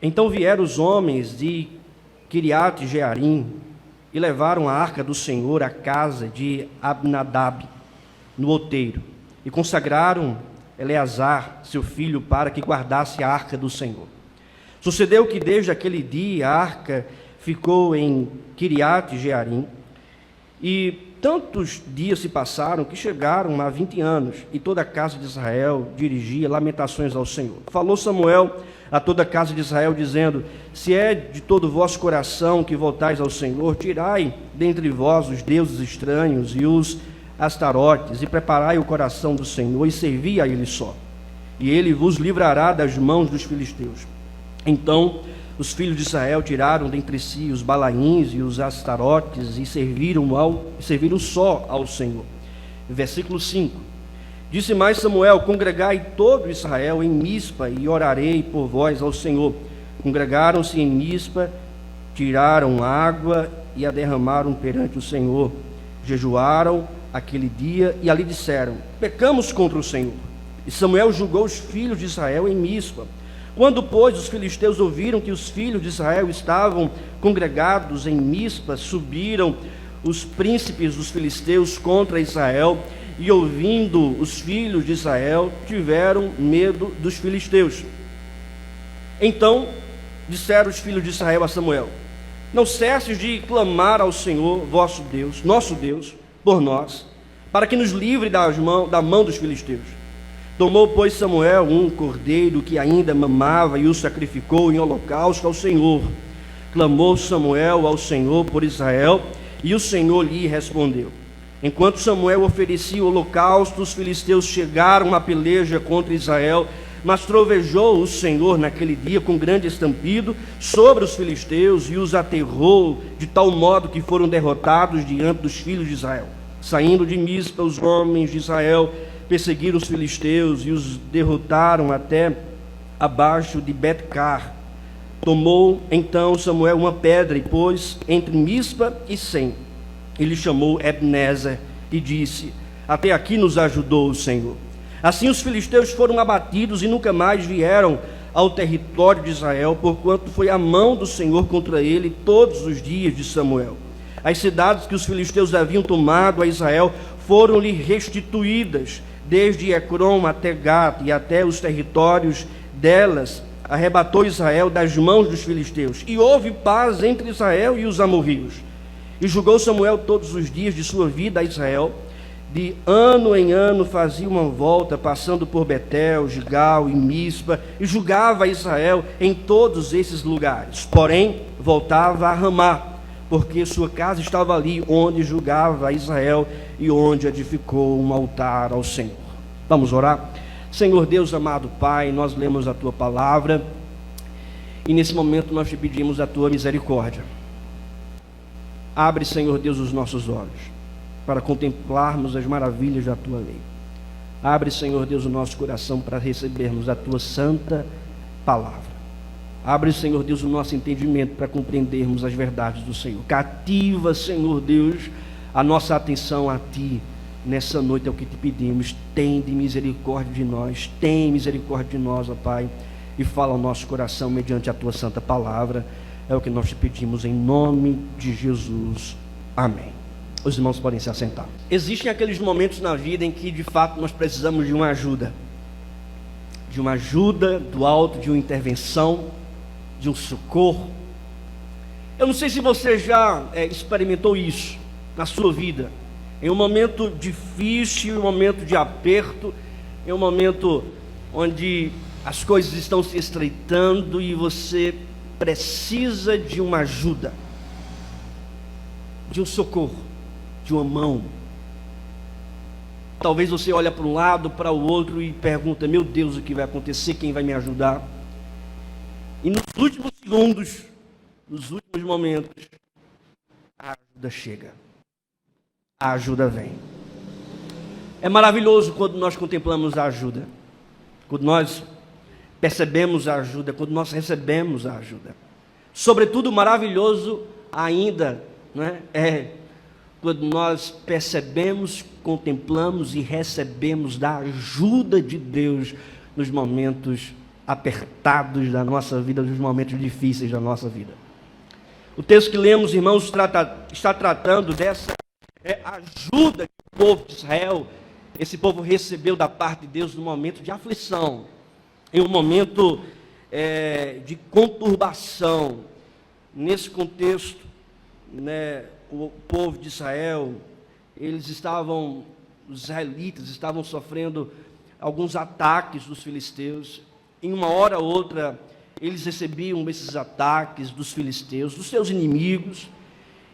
Então vieram os homens de Quiriate-Jearim e levaram a arca do Senhor à casa de Abinadab, no outeiro, e consagraram Eleazar, seu filho, para que guardasse a arca do Senhor. Sucedeu que desde aquele dia a arca ficou em Quiriate-Jearim, e tantos dias se passaram que chegaram a 20 anos, e toda a casa de Israel dirigia lamentações ao Senhor. Falou Samuel a toda a casa de Israel, dizendo: se é de todo o vosso coração que voltais ao Senhor, tirai dentre vós os deuses estranhos e os astarotes, e preparai o coração do Senhor, e servi a Ele só, e Ele vos livrará das mãos dos filisteus. Então os filhos de Israel tiraram dentre si os balaíns e os astarotes, e serviram só ao Senhor. Versículo 5. Disse mais Samuel: congregai todo Israel em Mispa, e orarei por vós ao Senhor. Congregaram-se em Mispa, tiraram água e a derramaram perante o Senhor. Jejuaram aquele dia e ali disseram: pecamos contra o Senhor. E Samuel julgou os filhos de Israel em Mispa. Quando, pois, os filisteus ouviram que os filhos de Israel estavam congregados em Mispa, subiram os príncipes dos filisteus contra Israel, e ouvindo os filhos de Israel, tiveram medo dos filisteus. Então disseram os filhos de Israel a Samuel: não cesses de clamar ao Senhor, vosso Deus, nosso Deus, por nós, para que nos livre da mão dos filisteus. Tomou, pois, Samuel um cordeiro que ainda mamava e o sacrificou em holocausto ao Senhor. Clamou Samuel ao Senhor por Israel, e o Senhor lhe respondeu. Enquanto Samuel oferecia o holocausto, os filisteus chegaram à peleja contra Israel, mas trovejou o Senhor naquele dia com grande estampido sobre os filisteus e os aterrou de tal modo que foram derrotados diante dos filhos de Israel. Saindo de Mispa, os homens de Israel perseguiram os filisteus e os derrotaram até abaixo de Betcar. Tomou então Samuel uma pedra e pôs entre Mispa e Sem. Ele chamou Ebenezer e disse: até aqui nos ajudou o Senhor. Assim os filisteus foram abatidos e nunca mais vieram ao território de Israel, porquanto foi a mão do Senhor contra ele todos os dias de Samuel. As cidades que os filisteus haviam tomado a Israel foram-lhe restituídas, desde Ecrom até Gat, e até os territórios delas arrebatou Israel das mãos dos filisteus. E houve paz entre Israel e os amorrios. E julgou Samuel todos os dias de sua vida a Israel. De ano em ano fazia uma volta, passando por Betel, Gigal e Mispa, e julgava Israel em todos esses lugares. Porém, voltava a Ramá, porque sua casa estava ali, onde julgava Israel e onde edificou um altar ao Senhor. Vamos orar? Senhor Deus amado Pai, nós lemos a Tua palavra, e nesse momento nós te pedimos a Tua misericórdia. Abre, Senhor Deus, os nossos olhos, para contemplarmos as maravilhas da Tua lei. Abre, Senhor Deus, o nosso coração para recebermos a Tua santa palavra. Abre, Senhor Deus, o nosso entendimento para compreendermos as verdades do Senhor. Cativa, Senhor Deus, a nossa atenção a Ti. Nessa noite é o que te pedimos. Tende misericórdia de nós. Tem misericórdia de nós, ó Pai, e fala ao nosso coração mediante a Tua santa palavra. É o que nós te pedimos em nome de Jesus. Amém. Os irmãos podem se assentar. Existem aqueles momentos na vida em que de fato nós precisamos de uma ajuda. De uma ajuda do alto, de uma intervenção, de um socorro. Eu não sei se você já experimentou isso na sua vida. Em um momento difícil, em um momento de aperto, em um momento onde as coisas estão se estreitando e você precisa de uma ajuda, de um socorro, de uma mão. Talvez você olhe para um lado, para o outro e pergunta: meu Deus, o que vai acontecer? Quem vai me ajudar? E nos últimos segundos, nos últimos momentos, a ajuda chega. A ajuda vem. É maravilhoso quando nós contemplamos a ajuda, quando nós percebemos a ajuda, quando nós recebemos a ajuda. Sobretudo maravilhoso ainda, né, é quando nós percebemos, contemplamos e recebemos da ajuda de Deus nos momentos apertados da nossa vida, dos momentos difíceis da nossa vida. O texto que lemos, irmãos, está tratando dessa ajuda que o povo de Israel, esse povo recebeu da parte de Deus no momento de aflição, em um momento de conturbação. Nesse contexto, o povo de Israel, os israelitas estavam sofrendo alguns ataques dos filisteus. Em uma hora ou outra, eles recebiam esses ataques dos filisteus, dos seus inimigos,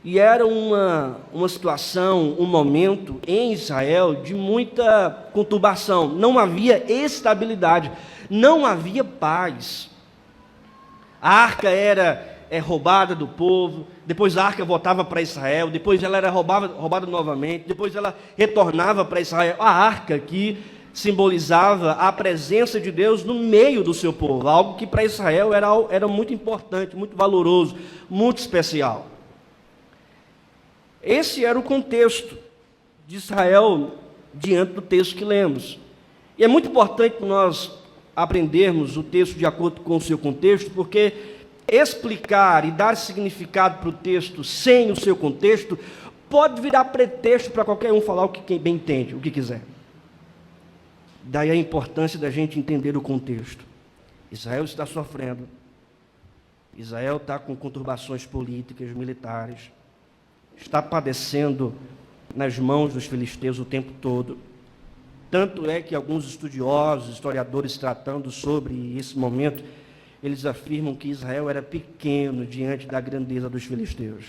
e era uma situação, um momento em Israel de muita conturbação. Não havia estabilidade, não havia paz. A arca era roubada do povo, depois a arca voltava para Israel, depois ela era roubada novamente, depois ela retornava para Israel. A arca aqui simbolizava a presença de Deus no meio do seu povo, algo que para Israel era muito importante, muito valoroso, muito especial. Esse era o contexto de Israel diante do texto que lemos. E é muito importante nós aprendermos o texto de acordo com o seu contexto, porque explicar e dar significado para o texto sem o seu contexto pode virar pretexto para qualquer um falar o que bem entende, o que quiser. Daí a importância da gente entender o contexto. Israel está sofrendo. Israel está com conturbações políticas, militares. Está padecendo nas mãos dos filisteus o tempo todo. Tanto é que alguns estudiosos, historiadores, tratando sobre esse momento, eles afirmam que Israel era pequeno diante da grandeza dos filisteus.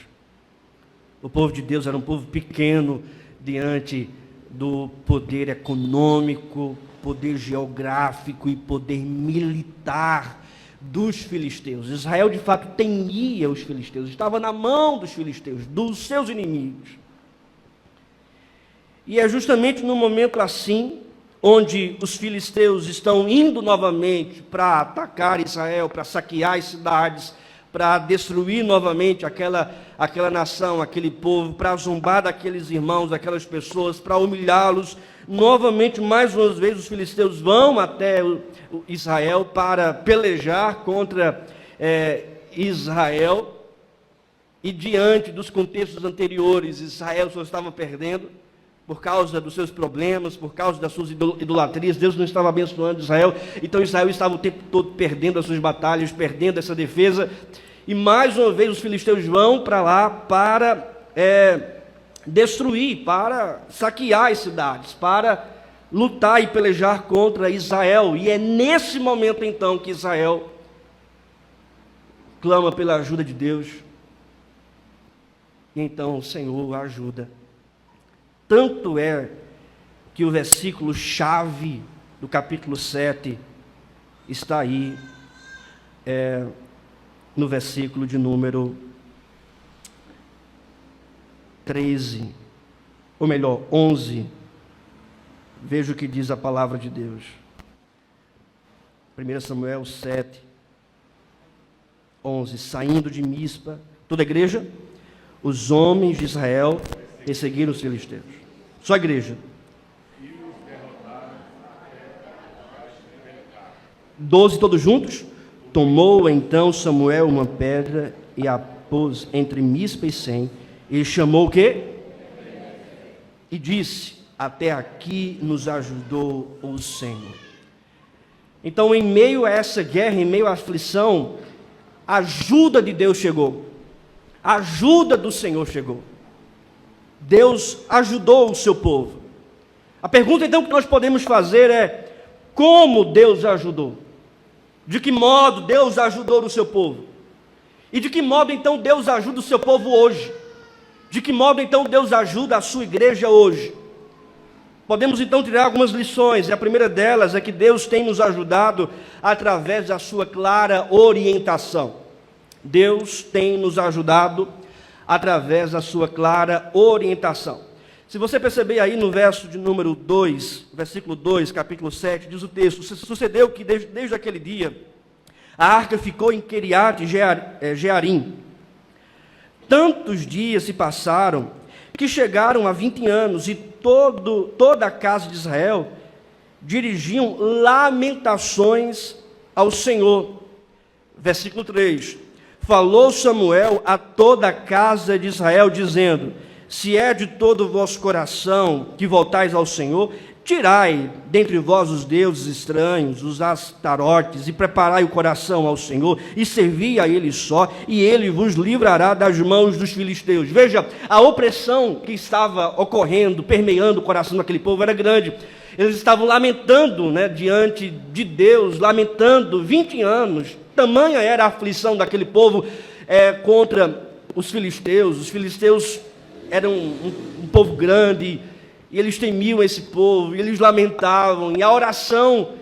O povo de Deus era um povo pequeno diante do poder econômico, poder geográfico e poder militar dos filisteus. Israel, de fato, temia os filisteus, estava na mão dos filisteus, dos seus inimigos. E é justamente no momento assim, onde os filisteus estão indo novamente para atacar Israel, para saquear as cidades, para destruir novamente aquela nação, aquele povo, para zombar daqueles irmãos, daquelas pessoas, para humilhá-los. Novamente, mais uma vez, os filisteus vão até Israel para pelejar contra Israel. E diante dos contextos anteriores, Israel só estava perdendo por causa dos seus problemas, por causa das suas idolatrias. Deus não estava abençoando Israel, então Israel estava o tempo todo perdendo as suas batalhas, perdendo essa defesa, e mais uma vez os filisteus vão para lá para destruir, para saquear as cidades, para lutar e pelejar contra Israel. E é nesse momento então que Israel clama pela ajuda de Deus, e então o Senhor a ajuda. Tanto é que o versículo-chave do capítulo 7 está aí, no versículo de número 13, ou melhor, 11. Veja o que diz a palavra de Deus. 1 Samuel 7, 11. Saindo de Mispa, toda a igreja, os homens de Israel perseguiram os filisteus. Só a igreja. 12 todos juntos. Tomou então Samuel uma pedra e a pôs entre Mispa e Sem, e chamou o quê? E disse: até aqui nos ajudou o Senhor. Então, em meio a essa guerra, em meio à aflição, a ajuda de Deus chegou. A ajuda do Senhor chegou. Deus ajudou o seu povo. A pergunta então que nós podemos fazer é: como Deus ajudou? De que modo Deus ajudou o seu povo? E de que modo então Deus ajuda o seu povo hoje? De que modo então Deus ajuda a sua igreja hoje? Podemos então tirar algumas lições, e a primeira delas é que Deus tem nos ajudado através da sua clara orientação. Deus tem nos ajudado através da sua clara orientação. Se você perceber aí no verso de número 2, versículo 2, capítulo 7, diz o texto: sucedeu que desde aquele dia a arca ficou em Quiriate Jearim. Tantos dias se passaram que chegaram a 20 anos, e toda a casa de Israel dirigiam lamentações ao Senhor. Versículo 3. Falou Samuel a toda a casa de Israel, dizendo: se é de todo o vosso coração que voltais ao Senhor, tirai dentre vós os deuses estranhos, os astarotes, e preparai o coração ao Senhor, e servi a Ele só, e Ele vos livrará das mãos dos filisteus. Veja, a opressão que estava ocorrendo, permeando o coração daquele povo era grande. Eles estavam lamentando, diante de Deus, lamentando 20 anos. Tamanha era a aflição daquele povo contra os filisteus. Os filisteus eram um povo grande, e eles temiam esse povo, e eles lamentavam, e a oração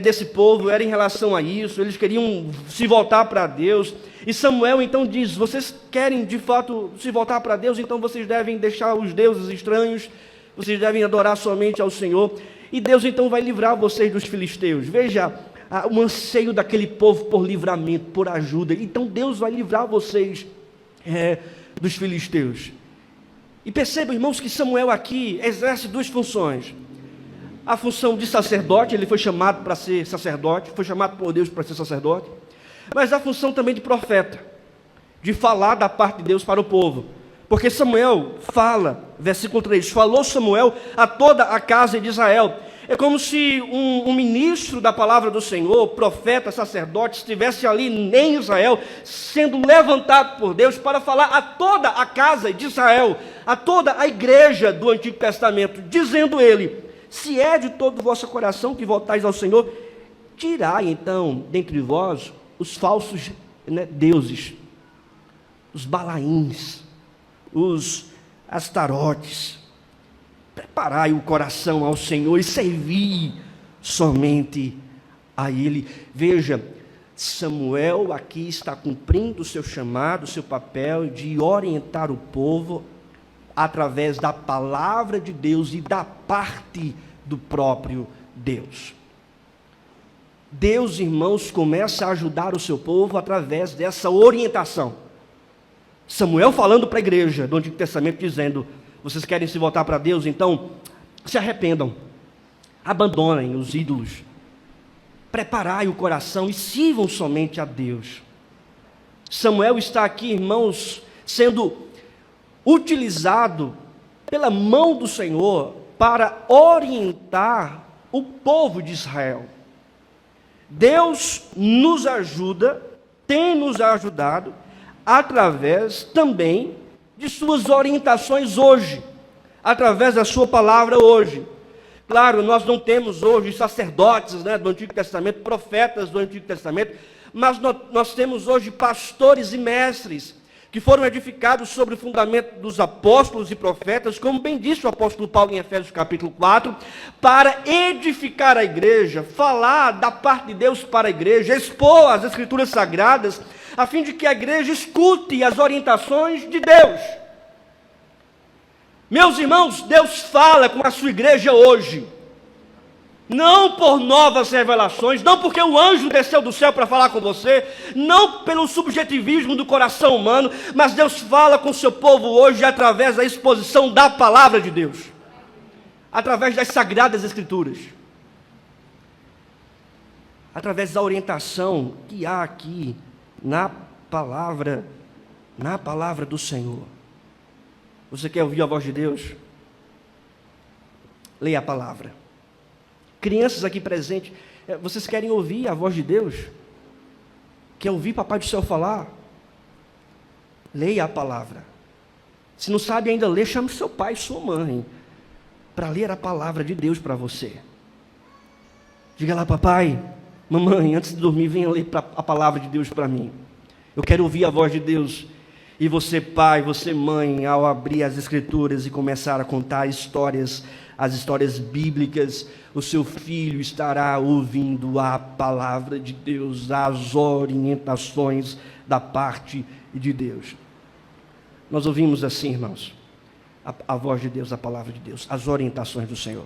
desse povo era em relação a isso. Eles queriam se voltar para Deus, e Samuel então diz: vocês querem de fato se voltar para Deus, então vocês devem deixar os deuses estranhos, vocês devem adorar somente ao Senhor, e Deus então vai livrar vocês dos filisteus. Veja o anseio daquele povo por livramento, por ajuda. Então Deus vai livrar vocês dos filisteus. E percebam, irmãos, que Samuel aqui exerce duas funções. A função de sacerdote, ele foi chamado para ser sacerdote, foi chamado por Deus para ser sacerdote, mas a função também de profeta, de falar da parte de Deus para o povo. Porque Samuel fala, versículo 3, falou Samuel a toda a casa de Israel. É como se um ministro da palavra do Senhor, profeta, sacerdote, estivesse ali em Israel, sendo levantado por Deus para falar a toda a casa de Israel, a toda a igreja do Antigo Testamento, dizendo ele: se é de todo o vosso coração que voltais ao Senhor, tirai então dentre vós os falsos deuses, os balaíns, os astarotes. Preparai o coração ao Senhor e servi somente a Ele. Veja, Samuel aqui está cumprindo o seu chamado, o seu papel de orientar o povo através da palavra de Deus e da parte do próprio Deus. Deus, irmãos, começa a ajudar o seu povo através dessa orientação. Samuel falando para a igreja do Antigo Testamento, dizendo: vocês querem se voltar para Deus? Então se arrependam, abandonem os ídolos, preparai o coração e sirvam somente a Deus. Samuel está aqui, irmãos, sendo utilizado pela mão do Senhor para orientar o povo de Israel. Deus nos ajuda, tem nos ajudado, através também de suas orientações hoje, através da sua palavra hoje. Claro, nós não temos hoje sacerdotes do Antigo Testamento, profetas do Antigo Testamento, mas nós temos hoje pastores e mestres que foram edificados sobre o fundamento dos apóstolos e profetas, como bem disse o apóstolo Paulo em Efésios capítulo 4, para edificar a igreja, falar da parte de Deus para a igreja, expor as escrituras sagradas, a fim de que a igreja escute as orientações de Deus. Meus irmãos, Deus fala com a sua igreja hoje, não por novas revelações, não porque o anjo desceu do céu para falar com você, não pelo subjetivismo do coração humano, mas Deus fala com o seu povo hoje através da exposição da palavra de Deus, através das sagradas escrituras, através da orientação que há aqui na palavra do Senhor. Você quer ouvir a voz de Deus? Leia a palavra. Crianças aqui presentes, vocês querem ouvir a voz de Deus? Quer ouvir Papai do Céu falar? Leia a palavra. Se não sabe ainda ler, chame seu pai e sua mãe para ler a palavra de Deus para você. Diga lá: papai, mamãe, antes de dormir, venha ler a palavra de Deus para mim. Eu quero ouvir a voz de Deus. E você, pai, você, mãe, ao abrir as escrituras e começar a contar histórias, as histórias bíblicas, o seu filho estará ouvindo a palavra de Deus, as orientações da parte de Deus. Nós ouvimos assim, irmãos, a voz de Deus, a palavra de Deus, as orientações do Senhor.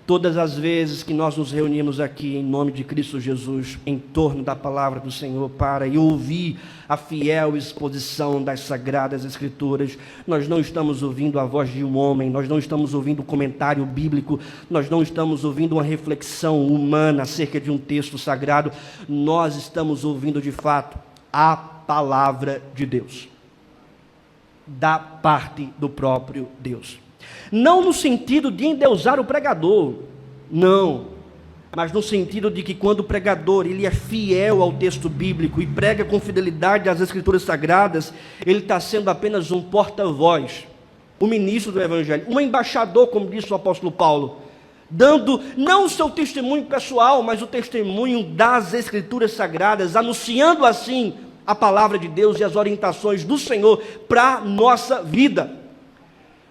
Todas as vezes que nós nos reunimos aqui em nome de Cristo Jesus, em torno da palavra do Senhor, para ouvir a fiel exposição das Sagradas Escrituras, nós não estamos ouvindo a voz de um homem, nós não estamos ouvindo um comentário bíblico, nós não estamos ouvindo uma reflexão humana acerca de um texto sagrado, nós estamos ouvindo de fato a palavra de Deus, da parte do próprio Deus. Não no sentido de endeusar o pregador, não, mas no sentido de que quando o pregador ele é fiel ao texto bíblico e prega com fidelidade às Escrituras Sagradas, ele está sendo apenas um porta-voz, um ministro do Evangelho, um embaixador, como disse o apóstolo Paulo, dando não o seu testemunho pessoal, mas o testemunho das Escrituras Sagradas, anunciando assim a palavra de Deus e as orientações do Senhor para a nossa vida.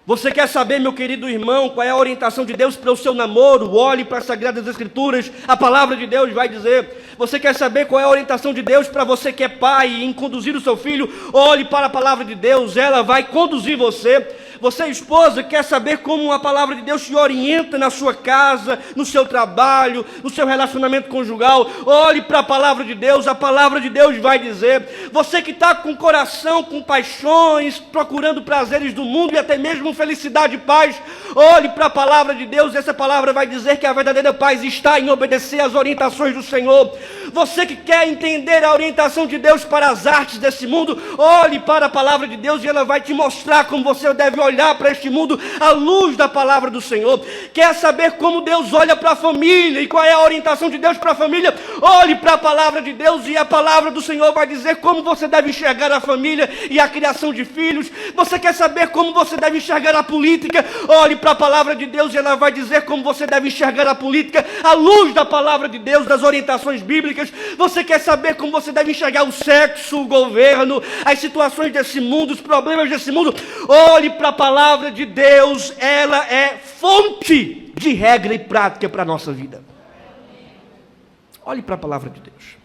Você quer saber, meu querido irmão, qual é a orientação de Deus para o seu namoro? Olhe para as Sagradas Escrituras, a palavra de Deus vai dizer. Você quer saber qual é a orientação de Deus para você que é pai em conduzir o seu filho? Olhe para a palavra de Deus, ela vai conduzir você. Você, esposa, quer saber como a palavra de Deus te orienta na sua casa, no seu trabalho, no seu relacionamento conjugal? Olhe para a palavra de Deus, a palavra de Deus vai dizer. Você que está com o coração, com paixões, procurando prazeres do mundo e até mesmo felicidade e paz, olhe para a palavra de Deus, essa palavra vai dizer que a verdadeira paz está em obedecer às orientações do Senhor. Você que quer entender a orientação de Deus para as artes desse mundo, olhe para a palavra de Deus e ela vai te mostrar como você deve olhar para este mundo à luz da palavra do Senhor. Quer saber como Deus olha para a família e qual é a orientação de Deus para a família? Olhe para a palavra de Deus e a palavra do Senhor vai dizer como você deve enxergar a família e a criação de filhos. Você quer saber como você deve enxergar a política? Olhe para a palavra de Deus e ela vai dizer como você deve enxergar a política à luz da palavra de Deus, das orientações bíblicas. Você quer saber como você deve enxergar o sexo, o governo, as situações desse mundo, os problemas desse mundo? Olhe para a palavra de Deus, ela é fonte de regra e prática para a nossa vida. Olhe para a palavra de Deus,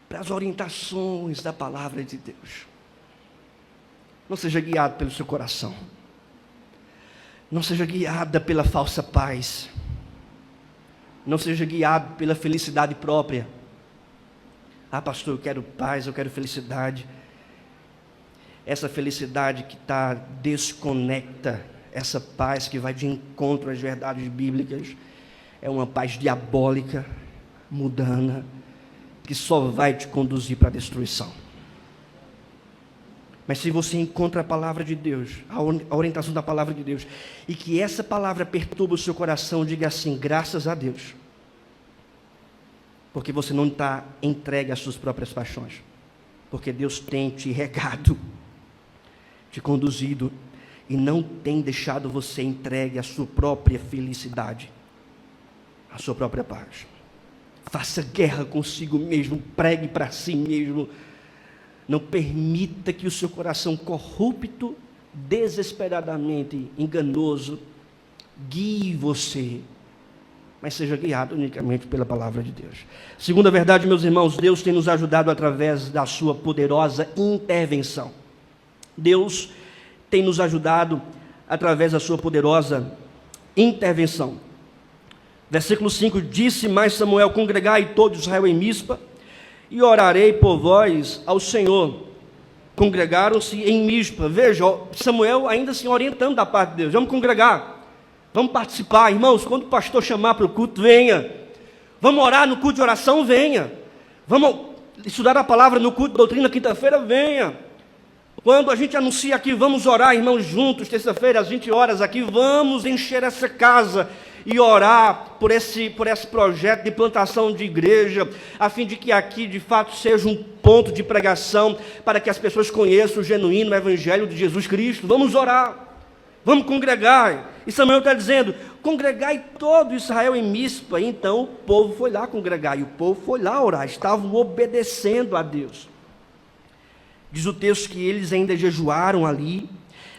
para as orientações da palavra de Deus. Não seja guiado pelo seu coração, não seja guiada pela falsa paz, não seja guiado pela felicidade própria. Ah, pastor, eu quero paz, eu quero felicidade. Essa felicidade que está desconecta, essa paz que vai de encontro às verdades bíblicas, é uma paz diabólica, mundana, que só vai te conduzir para a destruição. Mas se você encontra a palavra de Deus, a orientação da palavra de Deus, e que essa palavra perturba o seu coração, diga assim: graças a Deus, porque você não está entregue às suas próprias paixões, porque Deus tem te regado, te conduzido, e não tem deixado você entregue à sua própria felicidade, à sua própria paz. Faça guerra consigo mesmo, pregue para si mesmo. Não permita que o seu coração corrupto, desesperadamente enganoso, guie você, mas seja guiado unicamente pela palavra de Deus. Segunda verdade, meus irmãos, Deus tem nos ajudado através da sua poderosa intervenção. Deus tem nos ajudado através da sua poderosa intervenção. Versículo 5, disse mais Samuel: congregai todo Israel em Mispa, e orarei por vós ao Senhor. Congregaram-se em Mispa. Veja, Samuel ainda assim orientando da parte de Deus: vamos congregar, vamos participar, irmãos, quando o pastor chamar para o culto, venha. Vamos orar no culto de oração, venha. Vamos estudar a palavra no culto de doutrina, quinta-feira, venha. Quando a gente anuncia aqui, vamos orar, irmãos, juntos, terça-feira, às 20 horas aqui, vamos encher essa casa e orar por esse projeto de plantação de igreja, a fim de que aqui, de fato, seja um ponto de pregação, para que as pessoas conheçam o genuíno Evangelho de Jesus Cristo. Vamos orar, vamos congregar. E Samuel está dizendo: congregai todo Israel em Mispa. E então o povo foi lá congregar, e o povo foi lá orar, estavam obedecendo a Deus. Diz o texto que eles ainda jejuaram ali,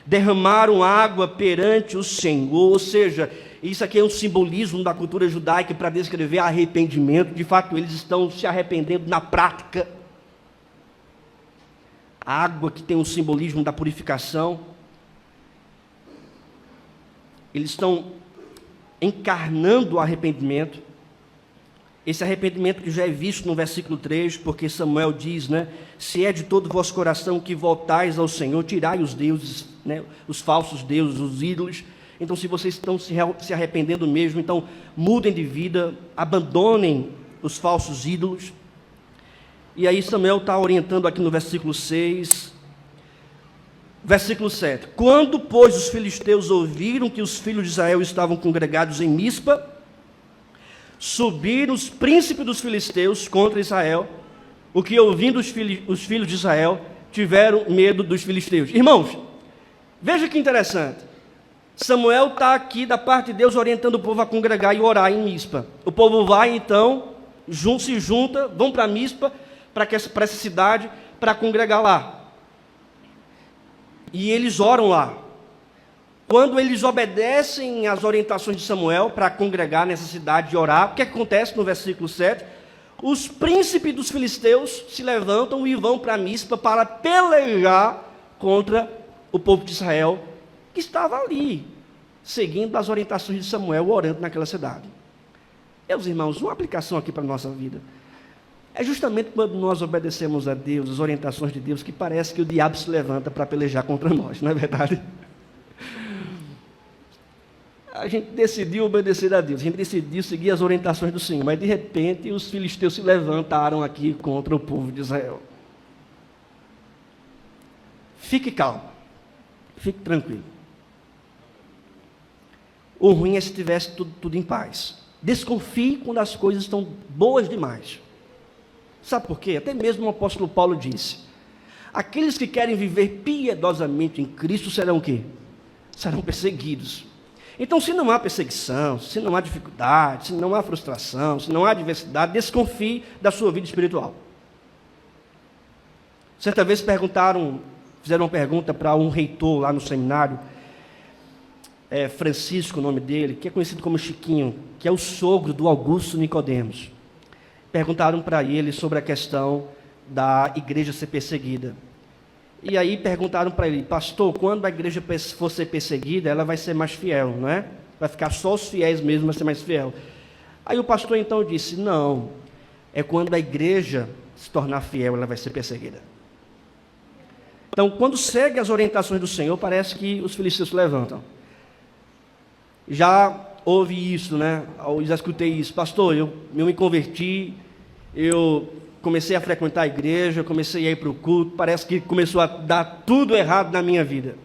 derramaram água perante o Senhor. Ou seja, isso aqui é um simbolismo da cultura judaica para descrever arrependimento. De fato, eles estão se arrependendo na prática. A água que tem um simbolismo da purificação. Eles estão encarnando o arrependimento. Esse arrependimento que já é visto no versículo 3, porque Samuel diz, né? Se é de todo o vosso coração que voltais ao Senhor, tirai os deuses, né? Os falsos deuses, os ídolos. Então, se vocês estão se arrependendo mesmo, então mudem de vida, abandonem os falsos ídolos. E aí Samuel está orientando aqui no versículo 6, versículo 7. Quando, pois, os filisteus ouviram que os filhos de Israel estavam congregados em Mispa, subiram os príncipes dos filisteus contra Israel, o que, ouvindo os filhos de Israel, tiveram medo dos filisteus. Irmãos, veja que interessante. Samuel está aqui da parte de Deus orientando o povo a congregar e orar em Mispa. O povo vai então, se junta, vão para Mispa, para essa cidade, para congregar lá. E eles oram lá. Quando eles obedecem às orientações de Samuel para congregar nessa cidade e orar, o que acontece no versículo 7? Os príncipes dos filisteus se levantam e vão para Mispa para pelejar contra o povo de Israel, que estava ali, seguindo as orientações de Samuel, orando naquela cidade. Meus irmãos, uma aplicação aqui para a nossa vida. É justamente quando nós obedecemos a Deus, as orientações de Deus, que parece que o diabo se levanta para pelejar contra nós, não é verdade? A gente decidiu obedecer a Deus, a gente decidiu seguir as orientações do Senhor, mas de repente os filisteus se levantaram aqui contra o povo de Israel. Fique calmo, fique tranquilo. O ruim é se tivesse tudo em paz. Desconfie quando as coisas estão boas demais. Sabe por quê? Até mesmo o apóstolo Paulo disse: aqueles que querem viver piedosamente em Cristo serão o quê? Serão perseguidos. Então, se não há perseguição, se não há dificuldade, se não há frustração, se não há adversidade, desconfie da sua vida espiritual. Certa vez fizeram uma pergunta para um reitor lá no seminário, Francisco, o nome dele, que é conhecido como Chiquinho, que é o sogro do Augusto Nicodemos. Perguntaram para ele sobre a questão da igreja ser perseguida. E aí perguntaram para ele: pastor, quando a igreja for ser perseguida, ela vai ser mais fiel, não é? Vai ficar só os fiéis mesmo, vai ser mais fiel. Aí o pastor então disse: não, é quando a igreja se tornar fiel, ela vai ser perseguida. Então, quando segue as orientações do Senhor, parece que os filisteus se levantam. Já ouvi isso, né? Eu já escutei isso. Pastor, eu me converti, eu comecei a frequentar a igreja, comecei a ir para o culto, parece que começou a dar tudo errado na minha vida.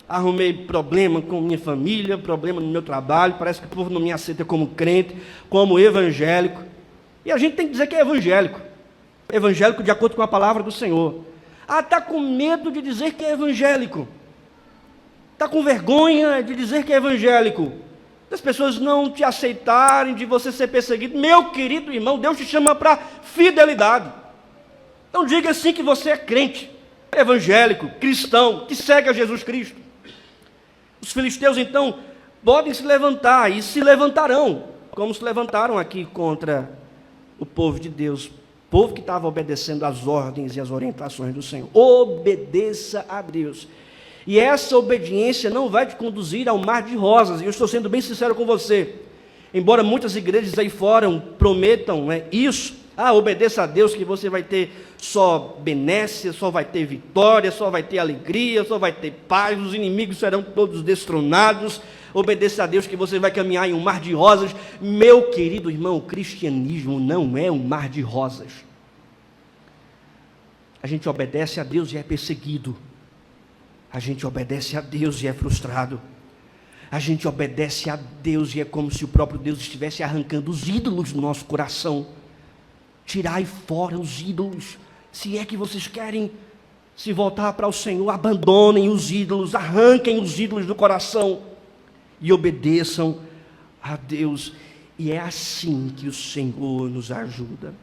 Arrumei problema com minha família, problema no meu trabalho, parece que o povo não me aceita como crente, como evangélico. E a gente tem que dizer que é evangélico. Evangélico de acordo com a palavra do Senhor. Está com medo de dizer que é evangélico. Está com vergonha de dizer que é evangélico. Das pessoas não te aceitarem, de você ser perseguido. Meu querido irmão, Deus te chama para fidelidade. Então diga assim que você é crente, evangélico, cristão, que segue a Jesus Cristo. Os filisteus então podem se levantar e se levantarão, como se levantaram aqui contra o povo de Deus, o povo que estava obedecendo às ordens e às orientações do Senhor. Obedeça a Deus. E essa obediência não vai te conduzir ao mar de rosas. E eu estou sendo bem sincero com você. Embora muitas igrejas aí fora prometam isso, obedeça a Deus que você vai ter só benécia, só vai ter vitória, só vai ter alegria, só vai ter paz, os inimigos serão todos destronados. Obedeça a Deus que você vai caminhar em um mar de rosas. Meu querido irmão, o cristianismo não é um mar de rosas. A gente obedece a Deus e é perseguido. A gente obedece a Deus e é frustrado. A gente obedece a Deus e é como se o próprio Deus estivesse arrancando os ídolos do nosso coração. Tirai fora os ídolos. Se é que vocês querem se voltar para o Senhor, abandonem os ídolos, arranquem os ídolos do coração e obedeçam a Deus. E é assim que o Senhor nos ajuda.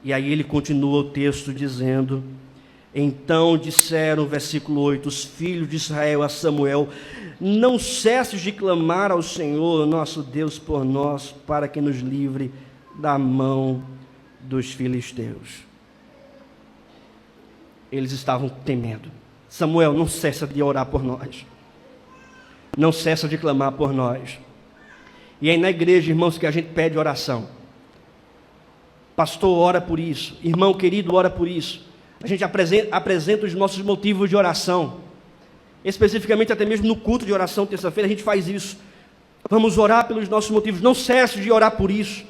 E aí ele continua o texto dizendo: então disseram, versículo 8, os filhos de Israel a Samuel: não cesses de clamar ao Senhor, nosso Deus, por nós, para que nos livre da mão dos filisteus. Eles estavam temendo. Samuel, não cessa de orar por nós. não cessa de clamar por nós. E é na igreja, irmãos, que a gente pede oração. Pastor, ora por isso. Irmão querido, ora por isso. A gente apresenta os nossos motivos de oração. Especificamente até mesmo no culto de oração, terça-feira, a gente faz isso. Vamos orar pelos nossos motivos. Não cesse de orar por isso.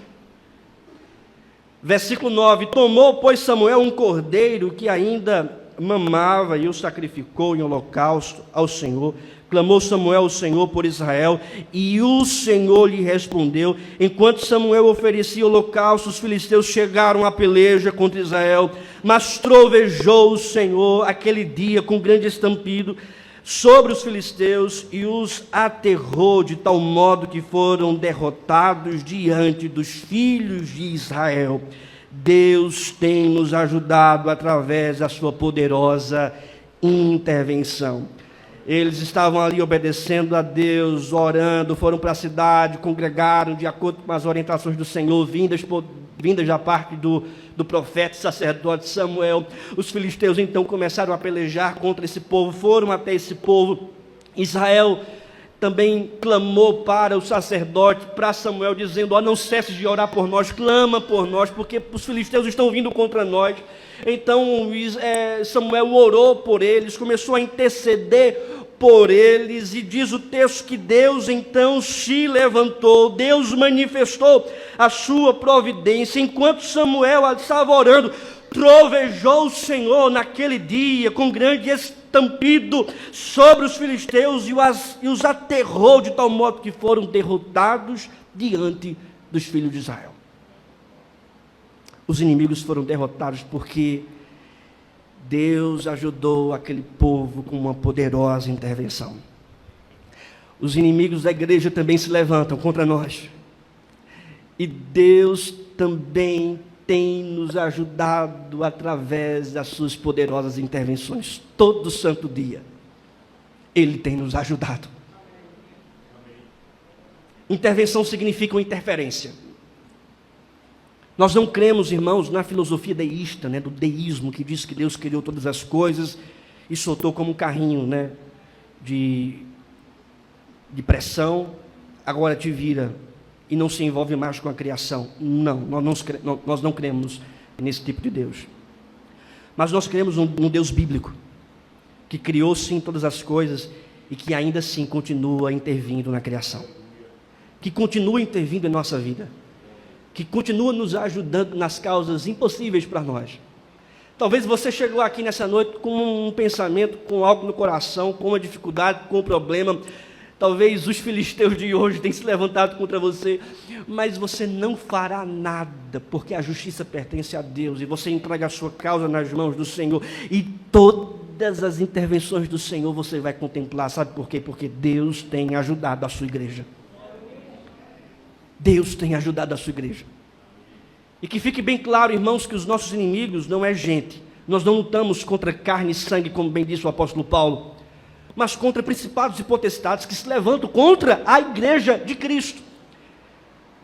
Versículo 9. Tomou, pois, Samuel um cordeiro que ainda mamava e o sacrificou em holocausto ao Senhor. Clamou Samuel ao Senhor por Israel, e o Senhor lhe respondeu. Enquanto Samuel oferecia holocausto, os filisteus chegaram à peleja contra Israel, mas trovejou o Senhor aquele dia com grande estampido sobre os filisteus e os aterrou de tal modo que foram derrotados diante dos filhos de Israel. Deus tem nos ajudado através da sua poderosa intervenção. Eles estavam ali obedecendo a Deus, orando, foram para a cidade, congregaram de acordo com as orientações do Senhor, vindas da parte do profeta e sacerdote Samuel. Os filisteus então começaram a pelejar contra esse povo, foram até esse povo. Israel também clamou para o sacerdote, para Samuel, dizendo: não cesse de orar por nós, clama por nós, porque os filisteus estão vindo contra nós. Então Samuel orou por eles, começou a interceder por eles, e diz o texto que Deus então se levantou, Deus manifestou a sua providência. Enquanto Samuel estava orando, trovejou o Senhor naquele dia com grande estampido sobre os filisteus e os aterrou de tal modo que foram derrotados diante dos filhos de Israel. Os inimigos foram derrotados porque Deus ajudou aquele povo com uma poderosa intervenção. Os inimigos da igreja também se levantam contra nós. E Deus também tem nos ajudado através das suas poderosas intervenções. Todo santo dia, Ele tem nos ajudado. Intervenção significa uma interferência. Nós não cremos, irmãos, na filosofia deísta, do deísmo, que diz que Deus criou todas as coisas e soltou como um carrinho, de pressão, agora te vira e não se envolve mais com a criação. Não, nós não cremos nesse tipo de Deus. Mas nós cremos num Deus bíblico, que criou sim todas as coisas e que ainda assim continua intervindo na criação, que continua intervindo em nossa vida, que continua nos ajudando nas causas impossíveis para nós. Talvez você chegou aqui nessa noite com um pensamento, com algo no coração, com uma dificuldade, com um problema. Talvez os filisteus de hoje tenham se levantado contra você, mas você não fará nada, porque a justiça pertence a Deus, e você entrega a sua causa nas mãos do Senhor, e todas as intervenções do Senhor você vai contemplar. Sabe por quê? Porque Deus tem ajudado a sua igreja. Deus tem ajudado a sua igreja. E que fique bem claro, irmãos, que os nossos inimigos não é gente. Nós não lutamos contra carne e sangue, como bem disse o apóstolo Paulo, mas contra principados e potestades que se levantam contra a igreja de Cristo.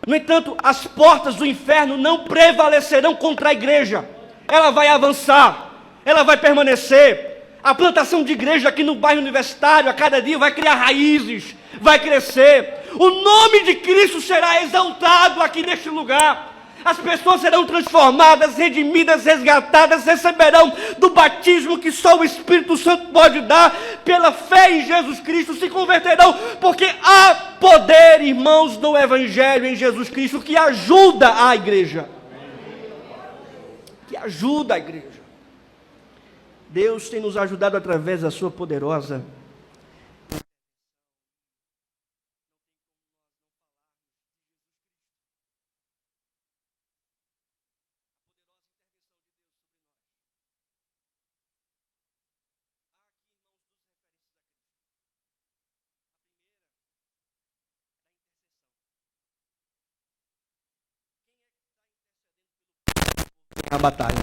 No entanto, as portas do inferno não prevalecerão contra a igreja. Ela vai avançar, ela vai permanecer. A plantação de igreja aqui no bairro Universitário, a cada dia vai criar raízes, vai crescer. O nome de Cristo será exaltado aqui neste lugar. As pessoas serão transformadas, redimidas, resgatadas, receberão do batismo que só o Espírito Santo pode dar, pela fé em Jesus Cristo, se converterão, porque há poder, irmãos, no Evangelho em Jesus Cristo, que ajuda a igreja. Que ajuda a igreja. Deus tem nos ajudado através da sua poderosa a batalha.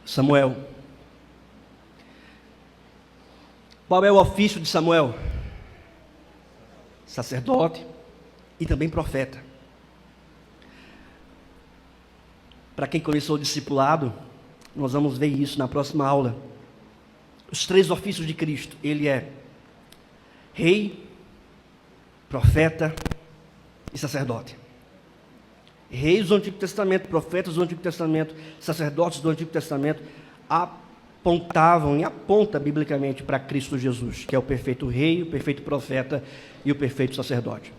Samuel. Qual é o ofício de Samuel? Sacerdote e também profeta. Para quem começou o discipulado, Nós vamos ver isso na próxima aula. Os 3 ofícios de Cristo. Ele é rei, profeta e sacerdote. Reis do Antigo Testamento, profetas do Antigo Testamento, sacerdotes do Antigo Testamento apontavam e aponta biblicamente para Cristo Jesus, que é o perfeito rei, o perfeito profeta e o perfeito sacerdote.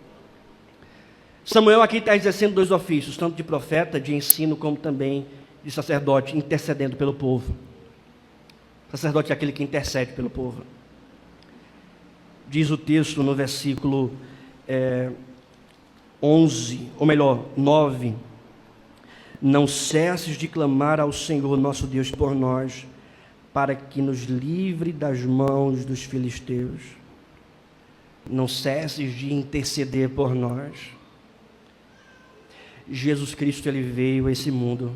Samuel aqui está exercendo 2 ofícios, tanto de profeta, de ensino, como também de sacerdote, intercedendo pelo povo. O sacerdote é aquele que intercede pelo povo. Diz o texto no versículo 11, ou melhor, 9: não cesses de clamar ao Senhor nosso Deus por nós, para que nos livre das mãos dos filisteus. Não cesses de interceder por nós. Jesus Cristo, ele veio a esse mundo.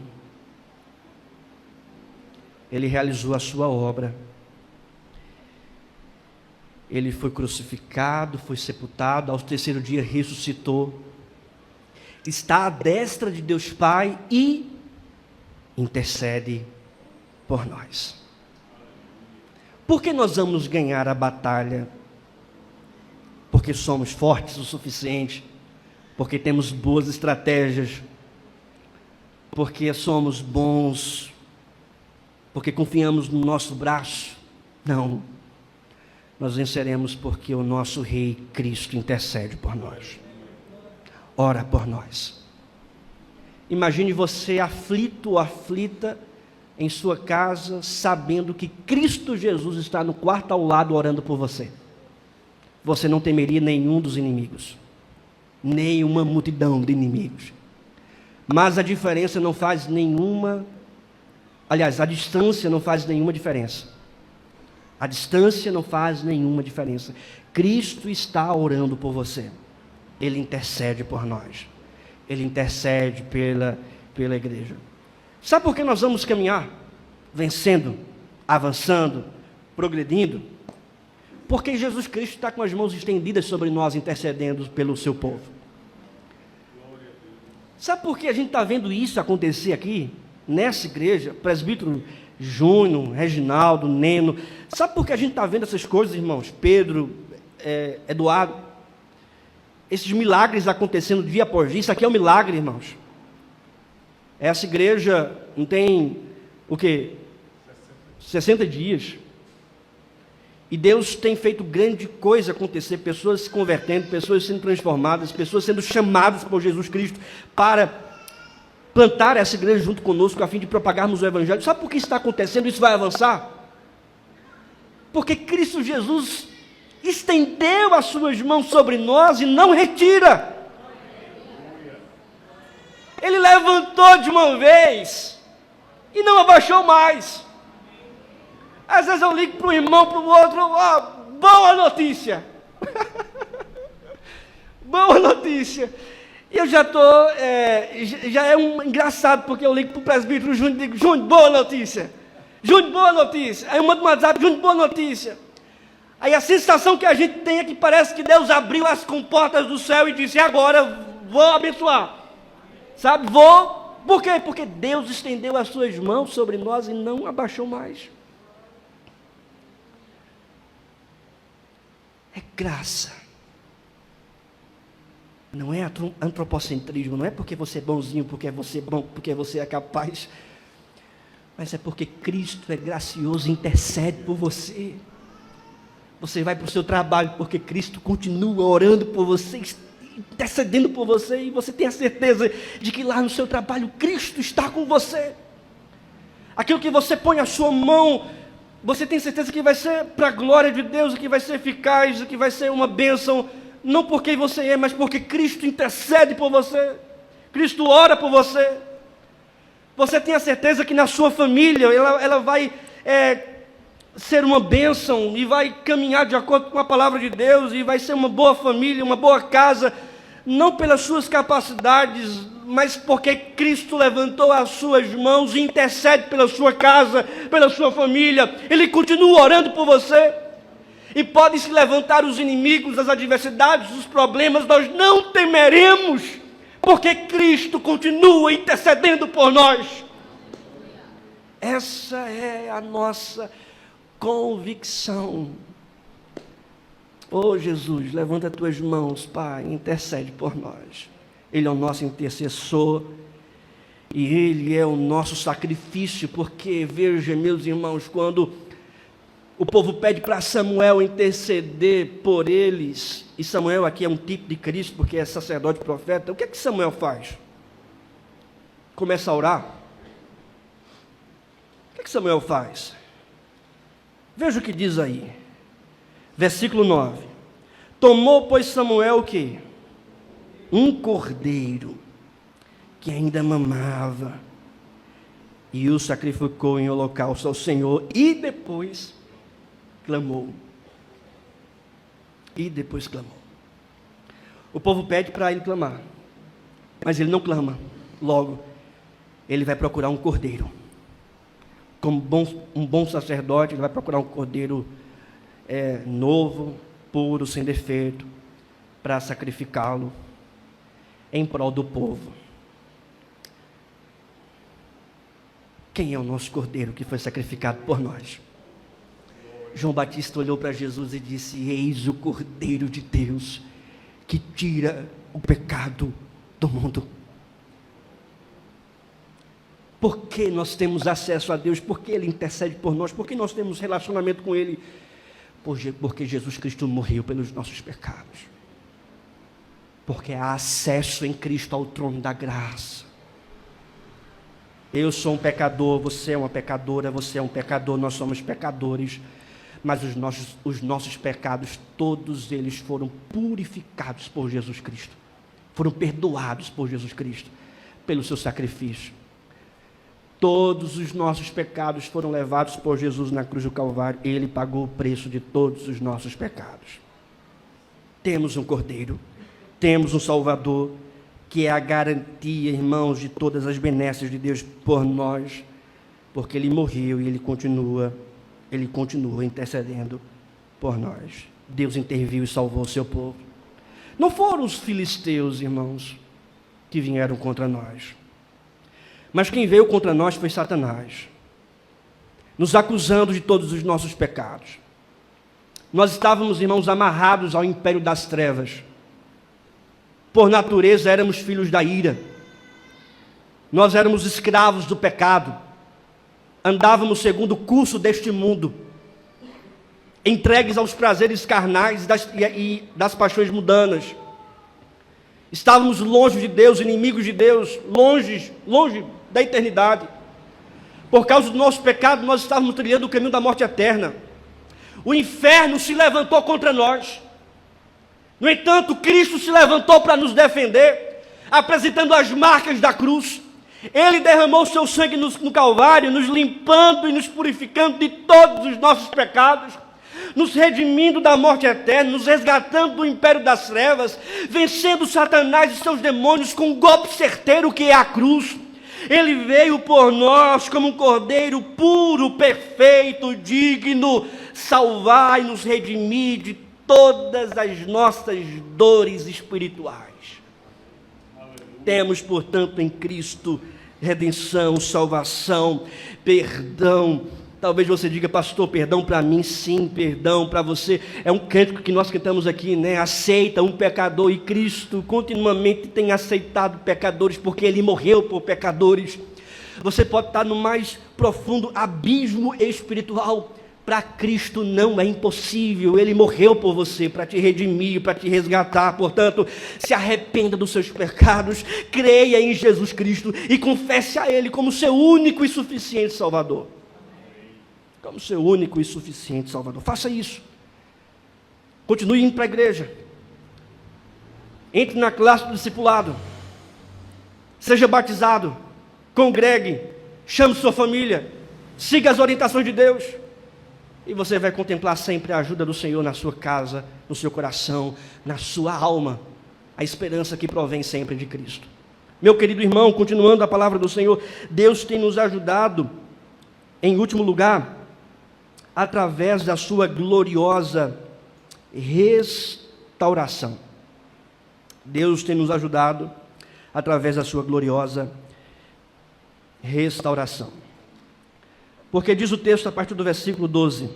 Ele realizou a sua obra. Ele foi crucificado, foi sepultado, ao 3º dia ressuscitou. Está à destra de Deus Pai e intercede por nós. Por que nós vamos ganhar a batalha? Porque somos fortes o suficiente, porque temos boas estratégias, porque somos bons, porque confiamos no nosso braço? Não. Nós venceremos porque o nosso Rei Cristo intercede por nós. Ora por nós. Imagine você aflito ou aflita em sua casa, sabendo que Cristo Jesus está no quarto ao lado orando por você. Você não temeria nenhum dos inimigos, nem uma multidão de inimigos. Mas a diferença não faz nenhuma, aliás, a distância não faz nenhuma diferença. A distância não faz nenhuma diferença. Cristo está orando por você. Ele intercede por nós. Ele intercede pela igreja. Sabe por que nós vamos caminhar? Vencendo, avançando, progredindo? Porque Jesus Cristo está com as mãos estendidas sobre nós, intercedendo pelo seu povo. Sabe por que a gente está vendo isso acontecer aqui, nessa igreja? Presbítero Júnior, Reginaldo, Neno. Sabe por que a gente está vendo essas coisas, irmãos? Pedro, Eduardo. Esses milagres acontecendo dia após dia. Isso aqui é um milagre, irmãos. Essa igreja não tem, o quê? 60 dias. E Deus tem feito grande coisa acontecer. Pessoas se convertendo, pessoas sendo transformadas, pessoas sendo chamadas por Jesus Cristo para plantar essa igreja junto conosco, a fim de propagarmos o Evangelho. Sabe por que isso está acontecendo? Isso vai avançar? Porque Cristo Jesus estendeu as suas mãos sobre nós e não retira. Ele levantou de uma vez e não abaixou mais. Às vezes eu ligo para um irmão, para o outro, boa notícia. Boa notícia. E eu já estou, já é engraçado, porque eu ligo para o presbítero Júnior e digo: Júnior, boa notícia. Júnior, boa notícia. Aí eu mando um WhatsApp: Júnior, boa notícia. Aí a sensação que a gente tem é que parece que Deus abriu as comportas do céu e disse: agora vou abençoar. Sabe, vou. Por quê? Porque Deus estendeu as suas mãos sobre nós e não abaixou mais. É graça. Não é antropocentrismo, não é porque você é bonzinho, porque você é bom, porque você é capaz. Mas é porque Cristo é gracioso e intercede por você. Você vai para o seu trabalho porque Cristo continua orando por você, intercedendo por você, e você tem a certeza de que lá no seu trabalho Cristo está com você. Aquilo que você põe a sua mão, você tem certeza que vai ser para a glória de Deus, que vai ser eficaz, que vai ser uma bênção, não porque você é, mas porque Cristo intercede por você, Cristo ora por você. Você tem a certeza que na sua família ela vai ser uma bênção e vai caminhar de acordo com a palavra de Deus, e vai ser uma boa família, uma boa casa, não pelas suas capacidades, mas porque Cristo levantou as suas mãos e intercede pela sua casa, pela sua família. Ele continua orando por você. E podem se levantar os inimigos, as adversidades, os problemas, nós não temeremos, porque Cristo continua intercedendo por nós. Essa é a nossa convicção. Oh Jesus, levanta as tuas mãos, Pai, intercede por nós. Ele é o nosso intercessor e Ele é o nosso sacrifício, porque, veja, meus irmãos, quando o povo pede para Samuel interceder por eles, e Samuel aqui é um tipo de Cristo, porque é sacerdote e profeta, o que é que Samuel faz? Começa a orar. O que é que Samuel faz? Veja o que diz aí, versículo 9. Tomou, pois, Samuel o quê? Um cordeiro, que ainda mamava, e o sacrificou em holocausto ao Senhor, e depois clamou. O povo pede para ele clamar, mas ele não clama. Logo, ele vai procurar um cordeiro. Como um bom sacerdote, ele vai procurar um cordeiro novo, puro, sem defeito, para sacrificá-lo em prol do povo. Quem é o nosso cordeiro que foi sacrificado por nós? João Batista olhou para Jesus e disse: eis o Cordeiro de Deus que tira o pecado do mundo. Por que nós temos acesso a Deus? Por que Ele intercede por nós? Por que nós temos relacionamento com Ele? Porque Jesus Cristo morreu pelos nossos pecados. Porque há acesso em Cristo ao trono da graça. Eu sou um pecador, você é uma pecadora, você é um pecador, nós somos pecadores. Mas os nossos pecados, todos eles foram purificados por Jesus Cristo. Foram perdoados por Jesus Cristo, pelo seu sacrifício. Todos os nossos pecados foram levados por Jesus na cruz do Calvário. Ele pagou o preço de todos os nossos pecados. Temos um Cordeiro, temos um Salvador, que é a garantia, irmãos, de todas as benesses de Deus por nós, porque Ele morreu e Ele continua intercedendo por nós. Deus interviu e salvou o seu povo. Não foram os filisteus, irmãos, que vieram contra nós, mas quem veio contra nós foi Satanás, nos acusando de todos os nossos pecados. Nós estávamos, irmãos, amarrados ao império das trevas. Por natureza éramos filhos da ira. Nós éramos escravos do pecado. Andávamos segundo o curso deste mundo, entregues aos prazeres carnais e das paixões mundanas. Estávamos longe de Deus, inimigos de Deus, longe da eternidade. Por causa do nosso pecado, nós estávamos trilhando o caminho da morte eterna. O inferno se levantou contra nós. No entanto, Cristo se levantou para nos defender, apresentando as marcas da cruz. Ele derramou o seu sangue no Calvário, nos limpando e nos purificando de todos os nossos pecados, nos redimindo da morte eterna, nos resgatando do império das trevas, vencendo Satanás e seus demônios com um golpe certeiro que é a cruz. Ele veio por nós como um cordeiro puro, perfeito, digno, salvar e nos redimir de todas as nossas dores espirituais. Temos, portanto, em Cristo redenção, salvação, perdão. Talvez você diga: pastor, perdão para mim? Sim, perdão para você. É um cântico que nós cantamos aqui, né? Aceita um pecador, e Cristo continuamente tem aceitado pecadores, porque Ele morreu por pecadores. Você pode estar no mais profundo abismo espiritual. Para Cristo não é impossível. Ele morreu por você para te redimir, para te resgatar. Portanto, se arrependa dos seus pecados, creia em Jesus Cristo e confesse a Ele como seu único e suficiente Salvador. Como seu único e suficiente Salvador. Faça isso. Continue indo para a igreja. Entre na classe do discipulado. Seja batizado. Congregue. Chame sua família. Siga as orientações de Deus. E você vai contemplar sempre a ajuda do Senhor na sua casa, no seu coração, na sua alma. A esperança que provém sempre de Cristo. Meu querido irmão, continuando a palavra do Senhor, Deus tem nos ajudado, em último lugar, através da sua gloriosa restauração. Deus tem nos ajudado através da sua gloriosa restauração. Porque diz o texto a partir do versículo 12: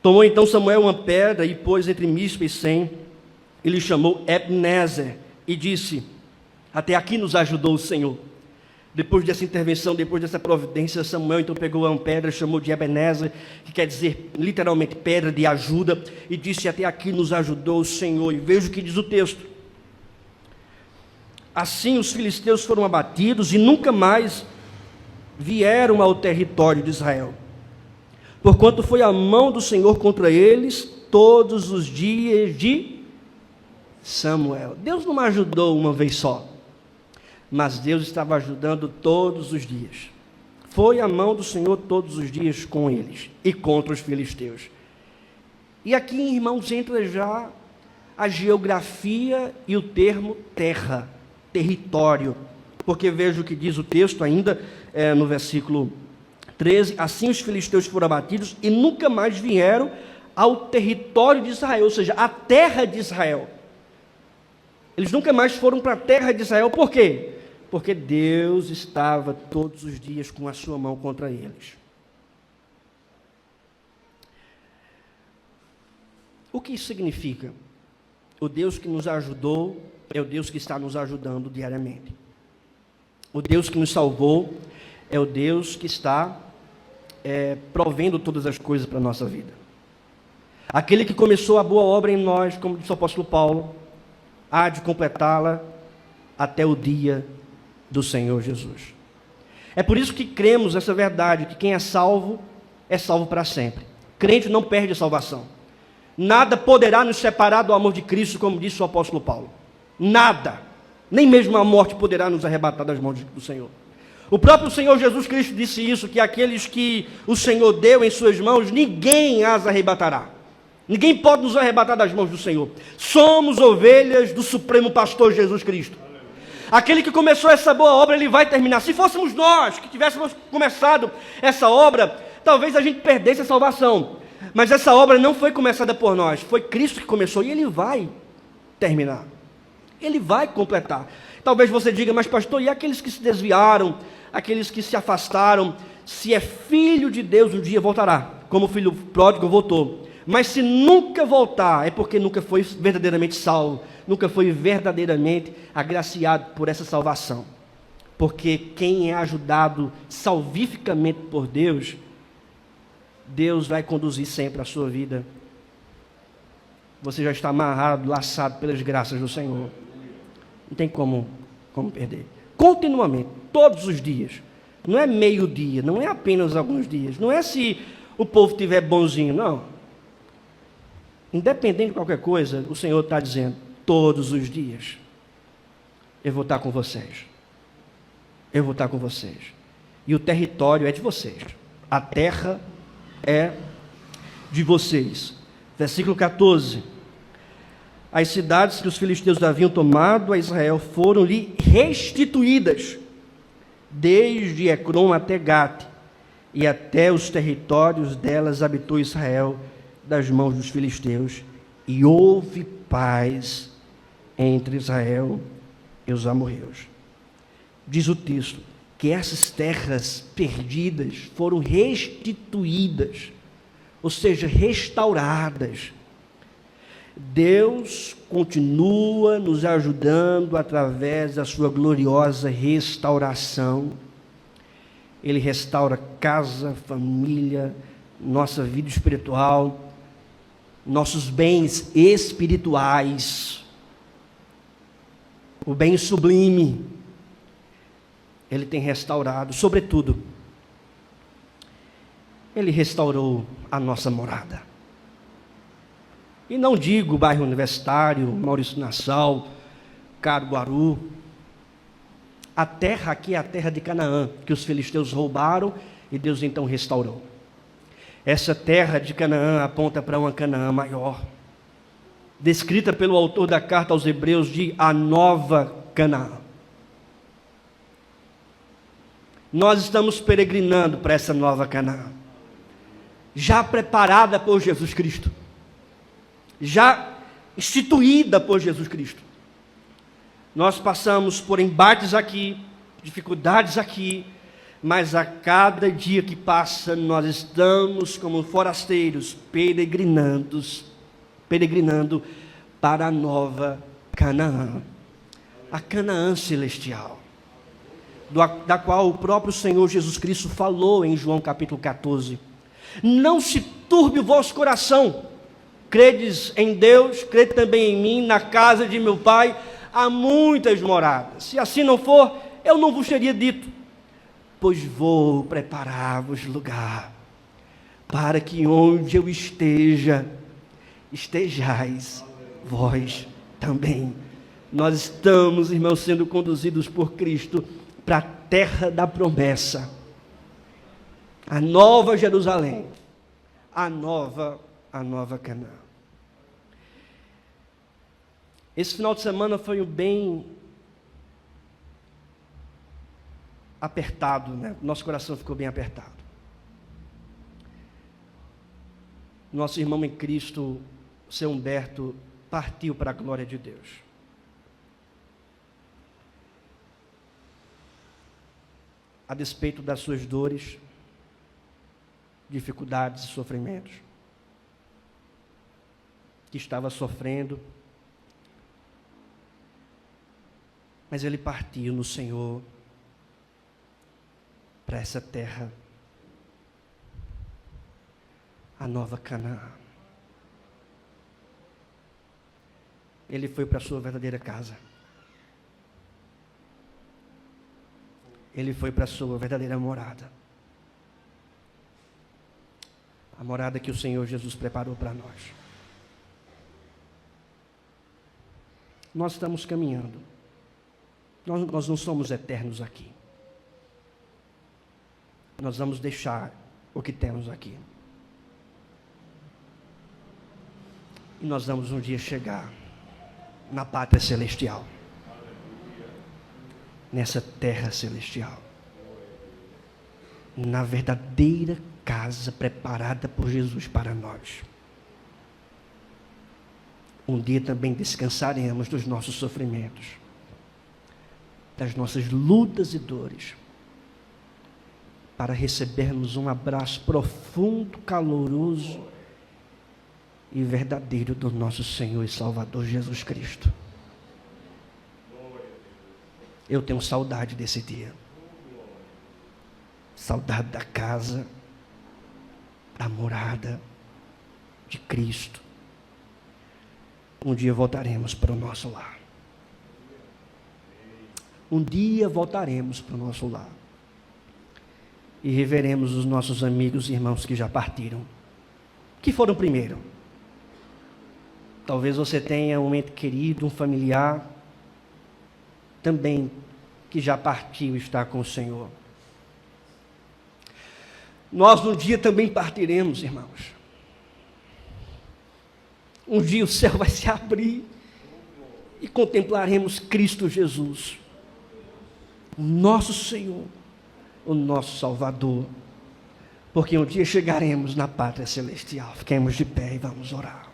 tomou então Samuel uma pedra e pôs entre Mispa e Sem, e lhe chamou Ebenezer, e disse: até aqui nos ajudou o Senhor. Depois dessa intervenção, depois dessa providência, Samuel então pegou uma pedra, chamou de Ebenezer, que quer dizer literalmente pedra de ajuda, e disse: até aqui nos ajudou o Senhor. E veja o que diz o texto: assim os filisteus foram abatidos e nunca mais vieram ao território de Israel, porquanto foi a mão do Senhor contra eles todos os dias de Samuel. Deus não ajudou uma vez só, mas Deus estava ajudando todos os dias. Foi a mão do Senhor todos os dias com eles e contra os filisteus. E aqui, irmãos, entra já a geografia e o termo terra, território, porque veja o que diz o texto ainda no versículo 13: assim os filisteus foram abatidos e nunca mais vieram ao território de Israel, ou seja, a terra de Israel. Eles nunca mais foram para a terra de Israel. Por quê? Porque Deus estava todos os dias com a sua mão contra eles. O que isso significa? O Deus que nos ajudou é o Deus que está nos ajudando diariamente. O Deus que nos salvou é o Deus que está provendo todas as coisas para a nossa vida. Aquele que começou a boa obra em nós, como disse o apóstolo Paulo, há de completá-la até o dia do Senhor Jesus. É por isso que cremos essa verdade, que quem é salvo para sempre. Crente não perde a salvação. Nada poderá nos separar do amor de Cristo, como disse o apóstolo Paulo. Nada. Nem mesmo a morte poderá nos arrebatar das mãos do Senhor. O próprio Senhor Jesus Cristo disse isso, que aqueles que o Senhor deu em suas mãos, ninguém as arrebatará. Ninguém pode nos arrebatar das mãos do Senhor. Somos ovelhas do Supremo Pastor Jesus Cristo. Aquele que começou essa boa obra, ele vai terminar. Se fôssemos nós que tivéssemos começado essa obra, talvez a gente perdesse a salvação. Mas essa obra não foi começada por nós, foi Cristo que começou e ele vai terminar. Ele vai completar. Talvez você diga: mas pastor, e aqueles que se desviaram, aqueles que se afastaram? Se é filho de Deus, um dia voltará, como o filho pródigo voltou. Mas se nunca voltar, é porque nunca foi verdadeiramente salvo, nunca foi verdadeiramente agraciado por essa salvação. Porque quem é ajudado salvificamente por Deus, Deus vai conduzir sempre a sua vida. Você já está amarrado, laçado pelas graças do Senhor. Não tem como perder. Continuamente, todos os dias. Não é meio dia, não é apenas alguns dias. Não é se o povo estiver bonzinho, não. Independente de qualquer coisa, o Senhor está dizendo: todos os dias eu vou estar com vocês. Eu vou estar com vocês. E o território é de vocês. A terra é de vocês. Versículo 14: as cidades que os filisteus haviam tomado a Israel foram-lhe restituídas, desde Ecrom até Gate, e até os territórios delas habitou Israel das mãos dos filisteus, e houve paz entre Israel e os amorreus. Diz o texto que essas terras perdidas foram restituídas, ou seja, restauradas. Deus continua nos ajudando através da sua gloriosa restauração. Ele restaura casa, família, nossa vida espiritual, nossos bens espirituais, o bem sublime. Ele tem restaurado, sobretudo, Ele restaurou a nossa morada. E não digo bairro Universitário, Maurício Nassau, Caruaru. A terra aqui é a terra de Canaã, que os filisteus roubaram e Deus então restaurou. Essa terra de Canaã aponta para uma Canaã maior, descrita pelo autor da carta aos Hebreus de a nova Canaã. Nós estamos peregrinando para essa nova Canaã, já preparada por Jesus Cristo, já instituída por Jesus Cristo. Nós passamos por embates aqui, dificuldades aqui, mas a cada dia que passa, nós estamos como forasteiros, peregrinando para a nova Canaã, a Canaã celestial, da qual o próprio Senhor Jesus Cristo falou em João capítulo 14. Não se turbe o vosso coração, credes em Deus, crede também em mim. Na casa de meu Pai há muitas moradas, se assim não for, eu não vos teria dito, pois vou preparar-vos lugar, para que onde eu esteja, estejais vós também. Nós estamos, irmãos, sendo conduzidos por Cristo para a terra da promessa, a nova Jerusalém, a nova Canaã. Esse final de semana foi bem apertado, né? Nosso coração ficou bem apertado. Nosso irmão em Cristo, seu Humberto, partiu para a glória de Deus. A despeito das suas dores, dificuldades e sofrimentos que estava sofrendo, mas ele partiu no Senhor para essa terra, a nova Canaã. Ele foi para a sua verdadeira casa. Ele foi para a sua verdadeira morada. A morada que o Senhor Jesus preparou para nós. Nós estamos caminhando. Nós não somos eternos aqui. Nós vamos deixar o que temos aqui. E nós vamos um dia chegar na pátria celestial. Nessa terra celestial. Na verdadeira casa preparada por Jesus para nós. Um dia também descansaremos dos nossos sofrimentos, das nossas lutas e dores, para recebermos um abraço profundo, caloroso e verdadeiro do nosso Senhor e Salvador Jesus Cristo. Eu tenho saudade desse dia. Saudade da casa, da morada de Cristo. Um dia voltaremos para o nosso lar. Um dia voltaremos para o nosso lar. E reveremos os nossos amigos e irmãos que já partiram. Que foram primeiro. Talvez você tenha um ente querido, um familiar, também que já partiu e está com o Senhor. Nós um dia também partiremos, irmãos. Um dia o céu vai se abrir e contemplaremos Cristo Jesus, o nosso Senhor, o nosso Salvador, porque um dia chegaremos na pátria celestial. Fiquemos de pé e vamos orar.